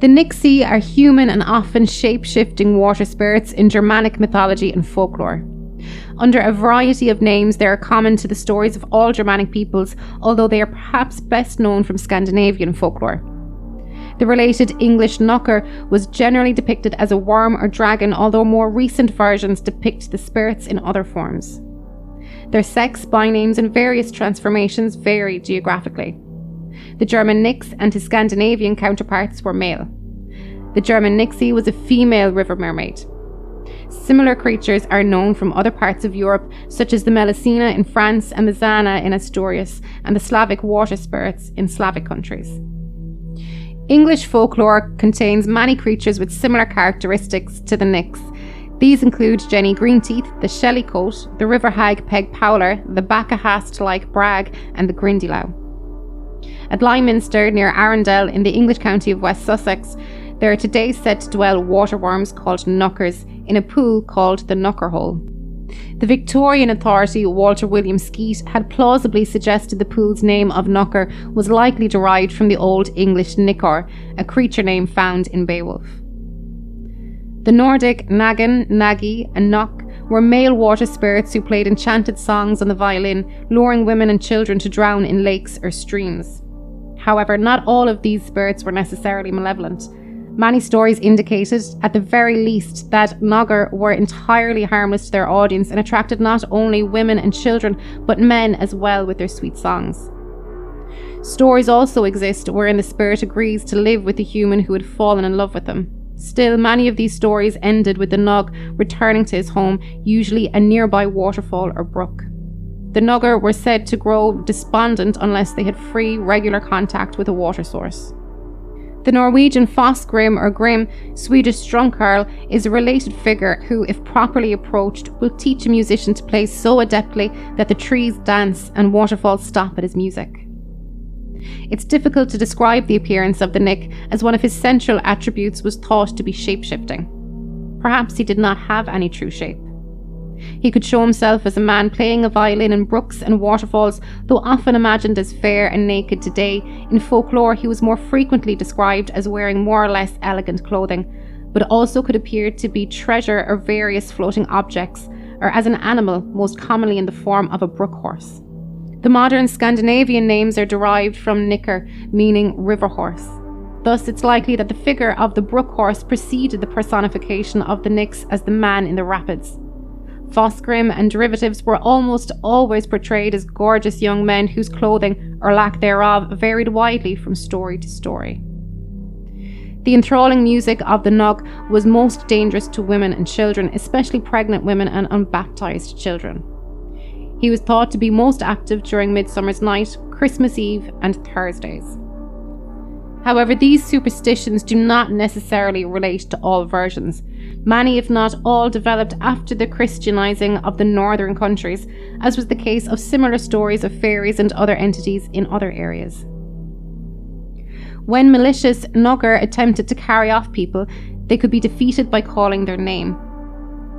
The Nixie are human and often shape-shifting water spirits in Germanic mythology and folklore. Under a variety of names, they are common to the stories of all Germanic peoples, although they are perhaps best known from Scandinavian folklore. The related English knocker was generally depicted as a worm or dragon, although more recent versions depict the spirits in other forms. Their sex, bynames, and various transformations vary geographically. The German Nix and his Scandinavian counterparts were male. The German Nixie was a female river mermaid. Similar creatures are known from other parts of Europe, such as the Melusina in France and the Zana in Asturias, and the Slavic water spirits in Slavic countries. English folklore contains many creatures with similar characteristics to the Nix. These include Jenny Greenteeth, the Shellycoat, the river hag Peg Powler, the Baccahast-like Brag, and the Grindylow. At Lyminster, near Arundel, in the English county of West Sussex, there are today said to dwell waterworms called knockers in a pool called the Knocker Hole. The Victorian authority Walter William Skeat had plausibly suggested the pool's name of Knocker was likely derived from the Old English Nickor, a creature name found in Beowulf. The Nordic Nagan, Nagi, and Nock were male water spirits who played enchanted songs on the violin, luring women and children to drown in lakes or streams. However, not all of these spirits were necessarily malevolent. Many stories indicated, at the very least, that Nogger were entirely harmless to their audience and attracted not only women and children, but men as well with their sweet songs. Stories also exist wherein the spirit agrees to live with the human who had fallen in love with them. Still, many of these stories ended with the Nog returning to his home, usually a nearby waterfall or brook. The Nogger were said to grow despondent unless they had free, regular contact with a water source. The Norwegian Fosgrim or Grim, Swedish Stromkarl, is a related figure who, if properly approached, will teach a musician to play so adeptly that the trees dance and waterfalls stop at his music. It's difficult to describe the appearance of the Nick, as one of his central attributes was thought to be shape-shifting. Perhaps he did not have any true shape. He could show himself as a man playing a violin in brooks and waterfalls, though often imagined as fair and naked today. In folklore, he was more frequently described as wearing more or less elegant clothing, but also could appear to be treasure or various floating objects, or as an animal, most commonly in the form of a brook horse. The modern Scandinavian names are derived from nicker, meaning river horse. Thus, it's likely that the figure of the brook horse preceded the personification of the Nix as the man in the rapids. Fosgrim and derivatives were almost always portrayed as gorgeous young men whose clothing, or lack thereof, varied widely from story to story. The enthralling music of the Nog was most dangerous to women and children, especially pregnant women and unbaptized children. He was thought to be most active during Midsummer's Night, Christmas Eve, and Thursdays. However, these superstitions do not necessarily relate to all versions. Many, if not all, developed after the Christianizing of the northern countries, as was the case of similar stories of fairies and other entities in other areas. When malicious Nogger attempted to carry off people, they could be defeated by calling their name.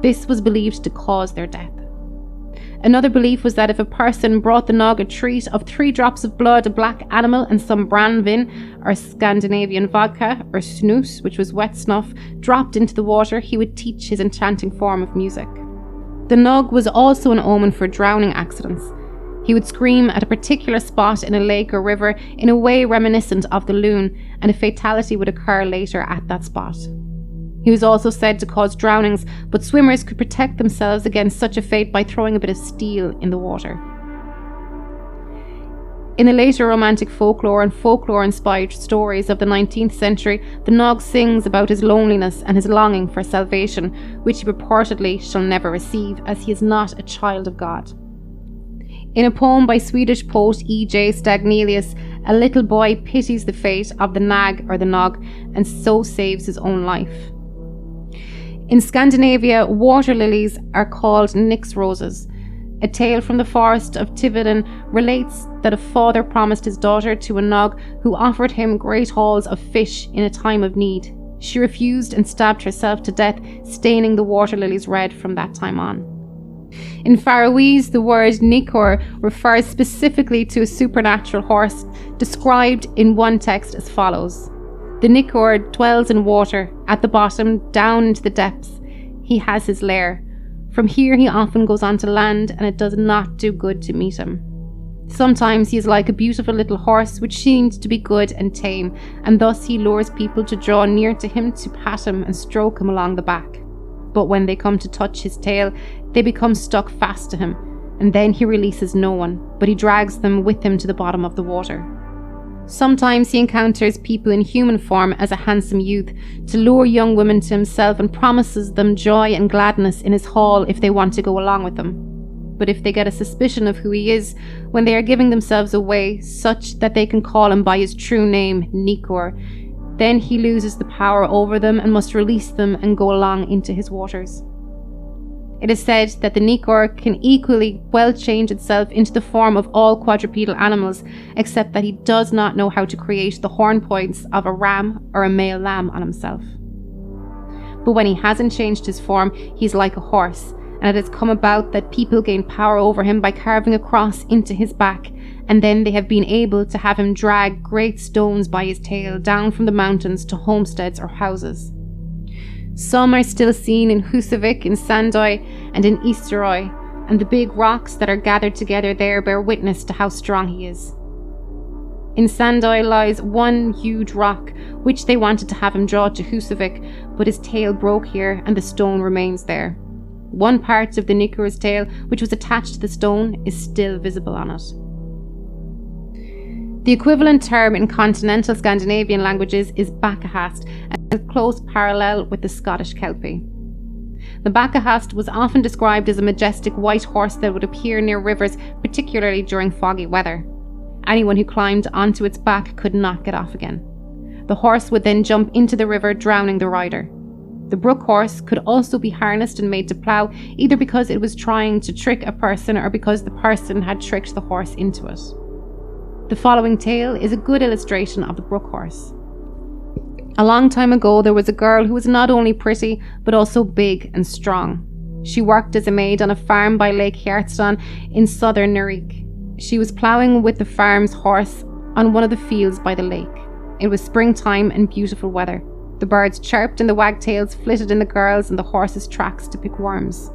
This was believed to cause their death. Another belief was that if a person brought the Nog a treat of 3 drops of blood, a black animal, and some branvin, or Scandinavian vodka, or snus, which was wet snuff, dropped into the water, he would teach his enchanting form of music. The Nog was also an omen for drowning accidents. He would scream at a particular spot in a lake or river in a way reminiscent of the loon, and a fatality would occur later at that spot. He was also said to cause drownings, but swimmers could protect themselves against such a fate by throwing a bit of steel in the water. In the later romantic folklore and folklore-inspired stories of the 19th century, the Nog sings about his loneliness and his longing for salvation, which he purportedly shall never receive, as he is not a child of God. In a poem by Swedish poet E.J. Stagnelius, a little boy pities the fate of the nag or the Nog, and so saves his own life. In Scandinavia, water lilies are called nix roses. A tale from the forest of Tiveden relates that a father promised his daughter to a Nog who offered him great hauls of fish in a time of need. She refused and stabbed herself to death, staining the water lilies red from that time on. In Faroese, the word nikor refers specifically to a supernatural horse, described in one text as follows: The Nixies dwells in water, at the bottom, down into the depths. He has his lair. From here he often goes on to land, and it does not do good to meet him. Sometimes he is like a beautiful little horse which seems to be good and tame, and thus he lures people to draw near to him to pat him and stroke him along the back. But when they come to touch his tail, they become stuck fast to him, and then he releases no one, but he drags them with him to the bottom of the water. Sometimes he encounters people in human form as a handsome youth to lure young women to himself and promises them joy and gladness in his hall if they want to go along with him. But if they get a suspicion of who he is when they are giving themselves away, such that they can call him by his true name, Nixies, then he loses the power over them and must release them and go along into his waters. It is said that the Nixies can equally well change itself into the form of all quadrupedal animals, except that he does not know how to create the horn points of a ram or a male lamb on himself. But when he hasn't changed his form, he's like a horse, and it has come about that people gain power over him by carving a cross into his back, and then they have been able to have him drag great stones by his tail down from the mountains to homesteads or houses. Some are still seen in Husavik, in Sandoy, and in Easteroy, and the big rocks that are gathered together there bear witness to how strong he is. In Sandoy lies one huge rock, which they wanted to have him draw to Husavik, but his tail broke here and the stone remains there. One part of the Nixies' tail, which was attached to the stone, is still visible on it. The equivalent term in continental Scandinavian languages is Bakkahast, and a close parallel with the Scottish Kelpie. The Bakkahast was often described as a majestic white horse that would appear near rivers, particularly during foggy weather. Anyone who climbed onto its back could not get off again. The horse would then jump into the river, drowning the rider. The brook horse could also be harnessed and made to plough, either because it was trying to trick a person or because the person had tricked the horse into it. The following tale is a good illustration of the brook horse. A long time ago, there was a girl who was not only pretty, but also big and strong. She worked as a maid on a farm by Lake Hjartstad in southern Norway. She was ploughing with the farm's horse on one of the fields by the lake. It was springtime and beautiful weather. The birds chirped and the wagtails flitted in the girl's and the horse's tracks to pick worms.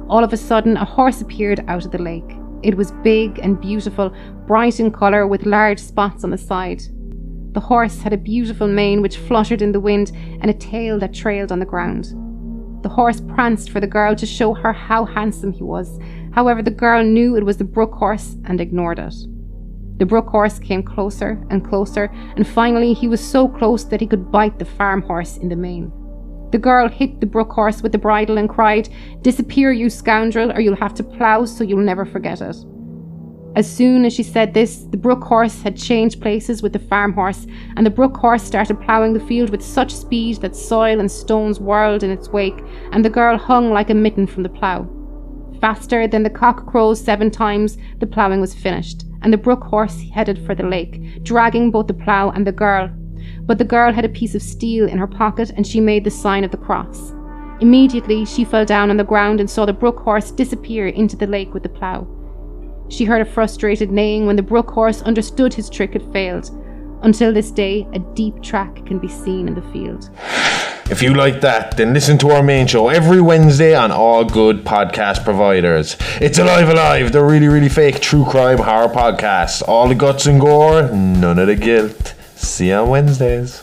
All of a sudden, a horse appeared out of the lake. It was big and beautiful, bright in colour with large spots on the side. The horse had a beautiful mane which fluttered in the wind and a tail that trailed on the ground. The horse pranced for the girl to show her how handsome he was. However, the girl knew it was the brook horse and ignored it. The brook horse came closer and closer, and finally he was so close that he could bite the farm horse in the mane. The girl hit the brook horse with the bridle and cried, "Disappear, you scoundrel, or you'll have to plough so you'll never forget it." As soon as she said this, the brook horse had changed places with the farm horse, and the brook horse started ploughing the field with such speed that soil and stones whirled in its wake, and the girl hung like a mitten from the plough. Faster than the cock crows 7 times, the ploughing was finished, and the brook horse headed for the lake, dragging both the plough and the girl. But the girl had a piece of steel in her pocket, and she made the sign of the cross. Immediately she fell down on the ground and saw the brook horse disappear into the lake with the plough. She heard a frustrated neighing when the brook horse understood his trick had failed. Until this day, a deep track can be seen in the field. If you like that, then listen to our main show every Wednesday on all good podcast providers. It's Alive, the really, really fake true crime horror podcast. All the guts and gore, none of the guilt. See you on Wednesdays.